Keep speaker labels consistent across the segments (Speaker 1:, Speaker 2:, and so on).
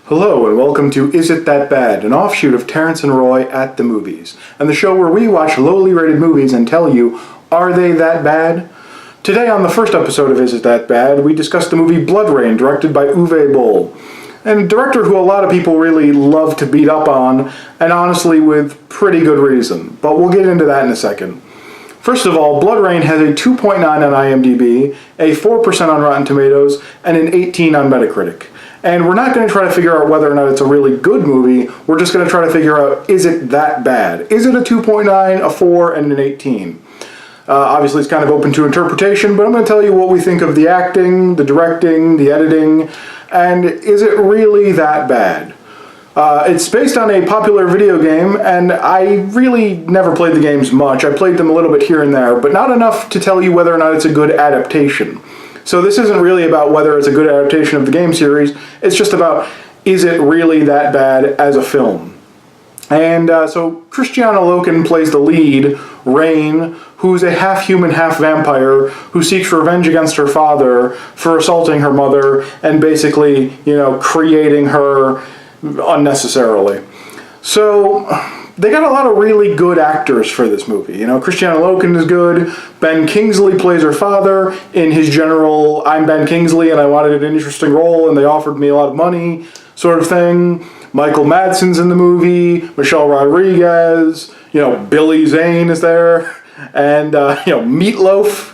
Speaker 1: Hello and welcome to Is It That Bad, an offshoot of Terrence and Roy at the Movies, and the show where we watch lowly rated movies and tell you, are they that bad? Today on the first episode of Is It That Bad, we discuss the movie BloodRayne, directed by Uwe Boll, and a director who a lot of people really love to beat up on, and honestly with pretty good reason, but we'll get into that in a second. First of all, BloodRayne has a 2.9 on IMDb, a 4% on Rotten Tomatoes, and an 18 on Metacritic. And we're not going to try to figure out whether or not it's a really good movie, we're just going to try to figure out, is it that bad? Is it a 2.9, a 4, and an 18? Obviously it's kind of open to interpretation, but I'm going to tell you what we think of the acting, the directing, the editing, and is it really that bad? It's based on a popular video game, and I really never played the games much. I played them a little bit here and there, but not enough to tell you whether or not it's a good adaptation. So this isn't really about whether it's a good adaptation of the game series, it's just about, is it really that bad as a film? And so Christiana Loken plays the lead, Rayne, who's a half-human, half-vampire, who seeks revenge against her father for assaulting her mother and basically, creating her unnecessarily. So they got a lot of really good actors for this movie. Christiana Loken is good. Ben Kingsley plays her father in his general, I'm Ben Kingsley and I wanted an interesting role and they offered me a lot of money sort of thing. Michael Madsen's in the movie. Michelle Rodriguez. Billy Zane is there. And, Meatloaf,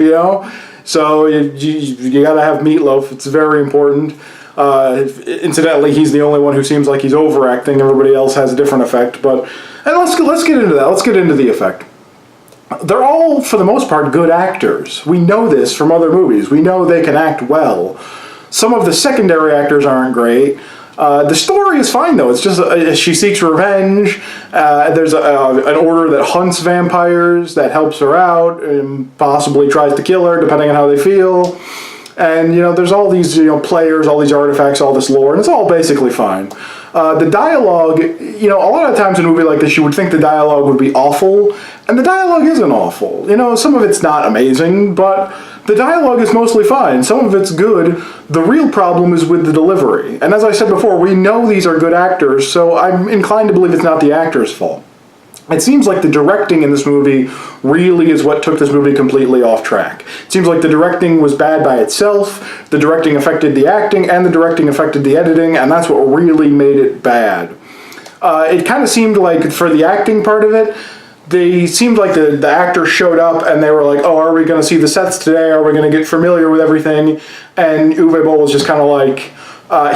Speaker 1: So you gotta have Meatloaf. It's very important. Incidentally, he's the only one who seems like he's overacting. Everybody else has a different effect. And let's get into that. Let's get into the effect. They're all, for the most part, good actors. We know this from other movies. We know they can act well. Some of the secondary actors aren't great. The story is fine, though. It's just she seeks revenge. There's an order that hunts vampires that helps her out and possibly tries to kill her, depending on how they feel. And, there's all these, players, all these artifacts, all this lore, and it's all basically fine. The dialogue, a lot of times in a movie like this, you would think the dialogue would be awful, and the dialogue isn't awful. Some of it's not amazing, but the dialogue is mostly fine. Some of it's good. The real problem is with the delivery. And as I said before, we know these are good actors, so I'm inclined to believe it's not the actor's fault. It seems like the directing in this movie really is what took this movie completely off track. It seems like the directing was bad by itself, the directing affected the acting, and the directing affected the editing, and that's what really made it bad. It kind of seemed like, for the acting part of it, they seemed like the actors showed up and they were like, oh, are we going to see the sets today? Are we going to get familiar with everything? And Uwe Boll was just kind of like,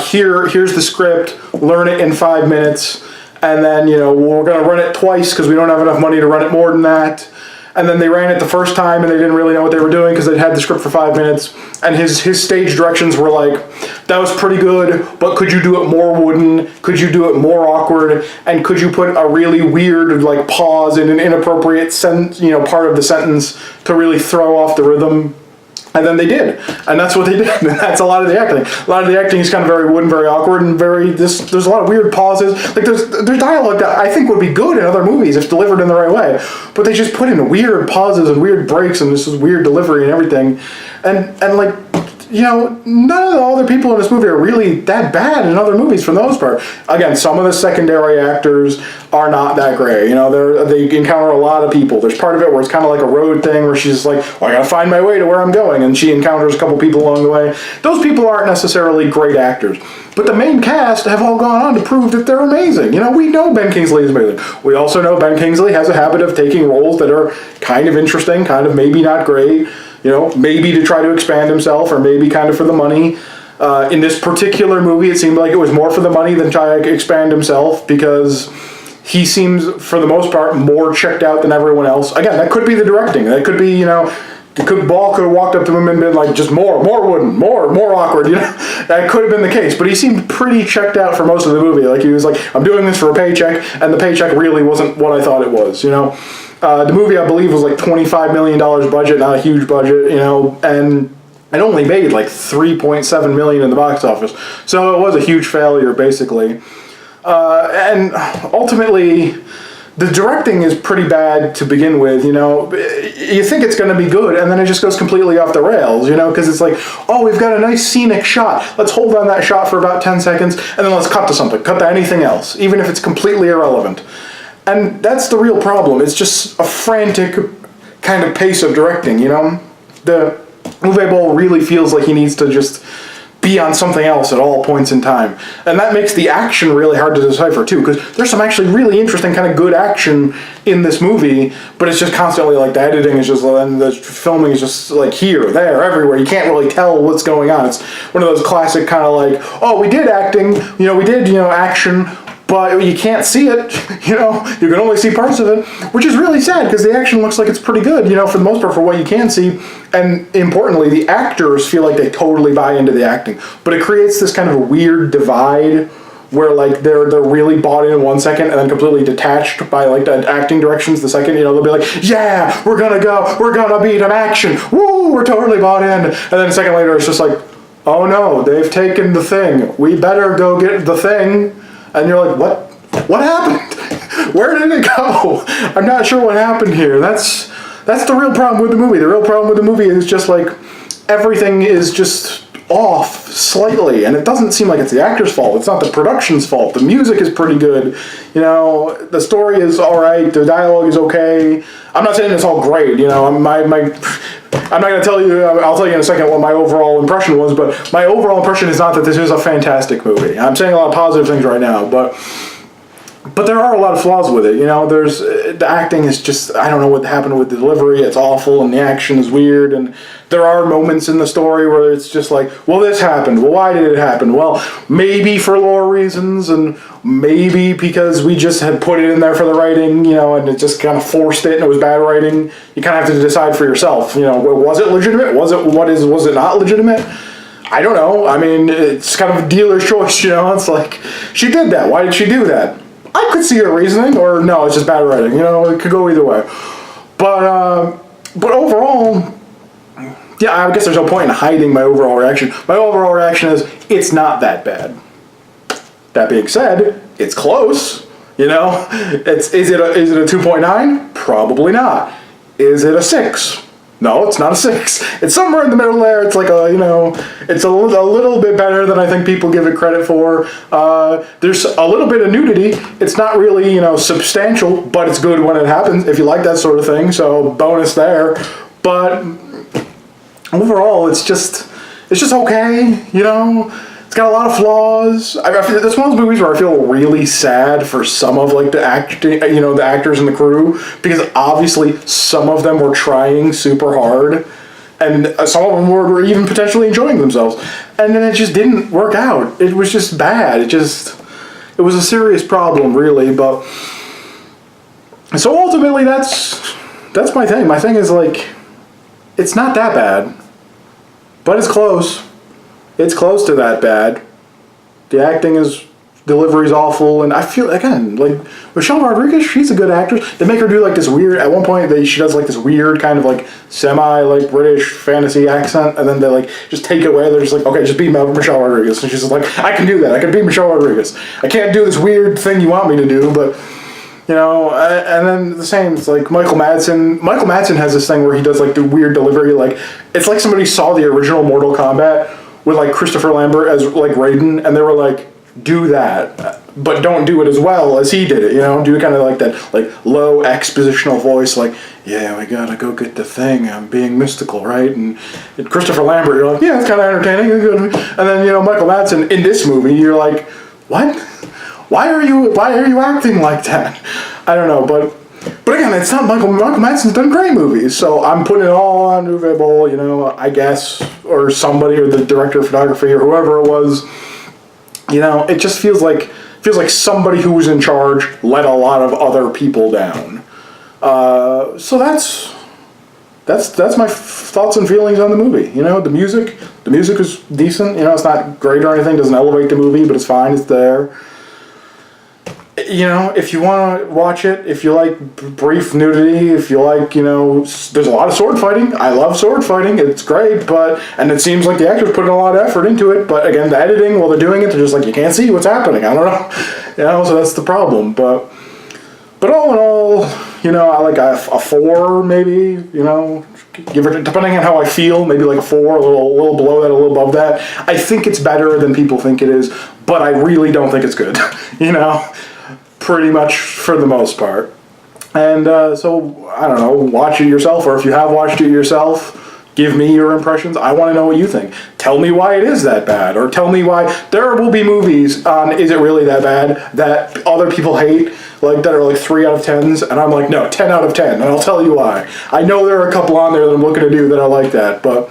Speaker 1: here's the script, learn it in 5 minutes. And then, we're going to run it twice because we don't have enough money to run it more than that. And then they ran it the first time and they didn't really know what they were doing because they'd had the script for 5 minutes. And his stage directions were like, that was pretty good, but could you do it more wooden? Could you do it more awkward? And could you put a really weird, pause in an inappropriate part of the sentence to really throw off the rhythm? And then they did. And that's what they did. And that's a lot of the acting. A lot of the acting is kind of very wooden, very awkward, and there's a lot of weird pauses. There's dialogue that I think would be good in other movies if delivered in the right way. But they just put in weird pauses and weird breaks and this is weird delivery and everything. And none of the other people in this movie are really that bad in other movies for the most part. Again, some of the secondary actors are not that great. They encounter a lot of people. There's part of it where it's kind of like a road thing where she's like, well, I gotta find my way to where I'm going, and she encounters a couple people along the way. Those people aren't necessarily great actors. But the main cast have all gone on to prove that they're amazing. We know Ben Kingsley is amazing. We also know Ben Kingsley has a habit of taking roles that are kind of interesting, kind of maybe not great, maybe to try to expand himself or maybe kind of for the money. In this particular movie, it seemed like it was more for the money than try to expand himself because he seems, for the most part, more checked out than everyone else. Again, that could be the directing. That could be, Ball could have walked up to him and been like, just more wooden, more awkward, That could have been the case, but he seemed pretty checked out for most of the movie. Like, he was like, I'm doing this for a paycheck, and the paycheck really wasn't what I thought it was, The movie, I believe, was like $25 million budget, not a huge budget, and it only made like $3.7 million in the box office. So it was a huge failure, basically. And ultimately, the directing is pretty bad to begin with, you know. You think it's going to be good, and then it just goes completely off the rails, you know, because it's like, oh, we've got a nice scenic shot. Let's hold on that shot for about 10 seconds, and then let's cut to something. Cut to anything else, even if it's completely irrelevant. And that's the real problem. It's just a frantic kind of pace of directing, you know. The Uwe Boll really feels like he needs to just be on something else at all points in time. And that makes the action really hard to decipher too, because there's some actually really interesting kind of good action in this movie, but it's just constantly like the editing is just, and the filming is just like here, there, everywhere. You can't really tell what's going on. It's one of those classic kind of like, oh, we did acting, you know, we did, you know, action, but you can't see it, you know, you can only see parts of it, which is really sad because the action looks like it's pretty good, you know, for the most part for what you can see, and importantly, the actors feel like they totally buy into the acting, but it creates this kind of a weird divide where like they're really bought in 1 second and then completely detached by like the acting directions the second, you know, they'll be like, yeah, we're gonna beat him, action, woo, we're totally bought in, and then a second later it's just like, oh no, they've taken the thing, we better go get the thing. And you're like, what happened? Where did it go? I'm not sure what happened here. That's the real problem with the movie. The real problem with the movie is just like everything is just off slightly, and it doesn't seem like it's the actor's fault. It's not the production's fault. The music is pretty good. You know, the story is all right. The dialogue is okay. I'm not saying it's all great. You know, I'm not going to tell you, I'll tell you in a second what my overall impression was, but my overall impression is not that this is a fantastic movie. I'm saying a lot of positive things right now, but there are a lot of flaws with it. You know, the acting is just, I don't know what happened with the delivery. It's awful, and the action is weird, and there are moments in the story where it's just like, well, this happened. Well, why did it happen? Well, maybe for lore reasons, and maybe because we just had put it in there for the writing, you know, and it just kind of forced it, and it was bad writing. You kind of have to decide for yourself. You know, was it legitimate? Was it not legitimate? I don't know. I mean, it's kind of a dealer's choice, you know. It's like, she did that. Why did she do that? I could see her reasoning, or no, it's just bad writing. You know, it could go either way. But overall, yeah, I guess there's no point in hiding my overall reaction. My overall reaction is, it's not that bad. That being said, it's close. You know, is it a 2.9? Probably not. Is it a 6? No, it's not a 6. It's somewhere in the middle there. It's like a, you know, it's a little bit better than I think people give it credit for. There's a little bit of nudity. It's not really, you know, substantial, but it's good when it happens, if you like that sort of thing, so bonus there. But overall, it's just okay, you know? It's got a lot of flaws. That's one of those movies where I feel really sad for some of like the actors and the crew, because obviously some of them were trying super hard, and some of them were even potentially enjoying themselves, and then it just didn't work out. It was just bad. It was a serious problem, really. But so ultimately, that's my thing. My thing is like, it's not that bad, but it's close. It's close to that bad. The delivery's awful, and I feel, again, like, Michelle Rodriguez, she's a good actress. They make her do, like, this weird, at one point, she does, like, this weird kind of, like, semi, like, British fantasy accent, and then they, like, just take it away. They're just like, okay, just be Michelle Rodriguez. And she's just like, I can do that. I can be Michelle Rodriguez. I can't do this weird thing you want me to do, but, you know, and then the same, it's like Michael Madsen. Michael Madsen has this thing where he does, like, the weird delivery, like, it's like somebody saw the original Mortal Kombat with like Christopher Lambert as like Raiden, and they were like, do that, but don't do it as well as he did it, you know? Do kind of like that like low expositional voice, like, yeah, we gotta go get the thing, I'm being mystical, right? And Christopher Lambert, you're like, yeah, it's kind of entertaining. And then, you know, Michael Madsen in this movie, you're like, what? Why are you acting like that? I don't know, but again, it's not Michael Madsen's done great movies, so I'm putting it all on Uwe Boll, you know, I guess, or somebody, or the director of photography, or whoever it was. You know, it just feels like somebody who was in charge let a lot of other people down. So that's my thoughts and feelings on the movie. You know, the music is decent. You know, it's not great or anything, doesn't elevate the movie, but it's fine, it's there. You know, if you want to watch it, if you like brief nudity, if you like, you know, there's a lot of sword fighting. I love sword fighting. It's great, and it seems like the actors put in a lot of effort into it. But again, the editing, while they're doing it, they're just like, you can't see what's happening. I don't know. You know, so that's the problem. But But all in all, you know, I like a 4 maybe, you know, give it, depending on how I feel, maybe like a 4, a little below that, a little above that. I think it's better than people think it is, but I really don't think it's good, you know, pretty much for the most part. And so, I don't know, watch it yourself, or if you have watched it yourself, give me your impressions. I want to know what you think. Tell me why it is that bad, or tell me why there will be movies on Is It Really That Bad that other people hate, like that are like 3 out of 10s, and I'm like, no, 10 out of 10, and I'll tell you why. I know there are a couple on there that I'm looking to do that are like that, but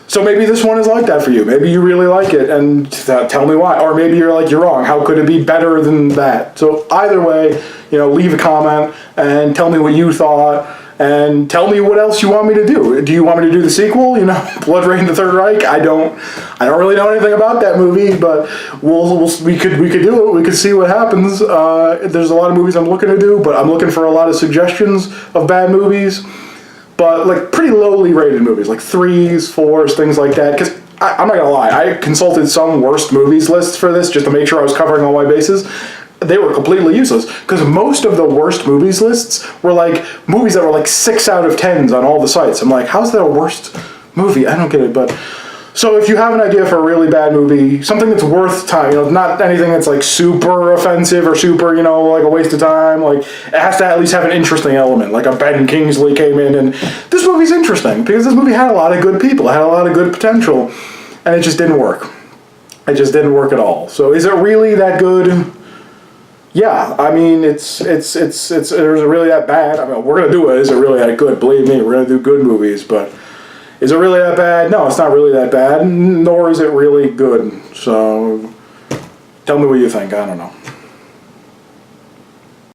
Speaker 1: so maybe this one is like that for you. Maybe you really like it, and tell me why. Or maybe you're like, you're wrong. How could it be better than that? So either way, you know, leave a comment and tell me what you thought. And tell me what else you want me to do. Do you want me to do the sequel? You know, BloodRayne the Third Reich. I don't really know anything about that movie, but we could do it. We could see what happens. There's a lot of movies I'm looking to do, but I'm looking for a lot of suggestions of bad movies. But like pretty lowly rated movies, like 3s, 4s, things like that. Because I'm not gonna lie, I consulted some worst movies lists for this just to make sure I was covering all my bases. They were completely useless, because most of the worst movies lists were like movies that were like 6 out of 10s on all the sites. I'm like, how's that a worst movie? I don't get it. But so if you have an idea for a really bad movie, something that's worth time, you know, not anything that's like super offensive or super, you know, like a waste of time, like it has to at least have an interesting element, like a Ben Kingsley came in and this movie's interesting because this movie had a lot of good people, it had a lot of good potential, and it just didn't work. It just didn't work at all. So is it really that good? Yeah, I mean, it's really that bad? I mean, we're gonna do it. Is it really that good? Believe me, we're gonna do good movies, but is it really that bad? No, it's not really that bad, nor is it really good. So, tell me what you think. I don't know.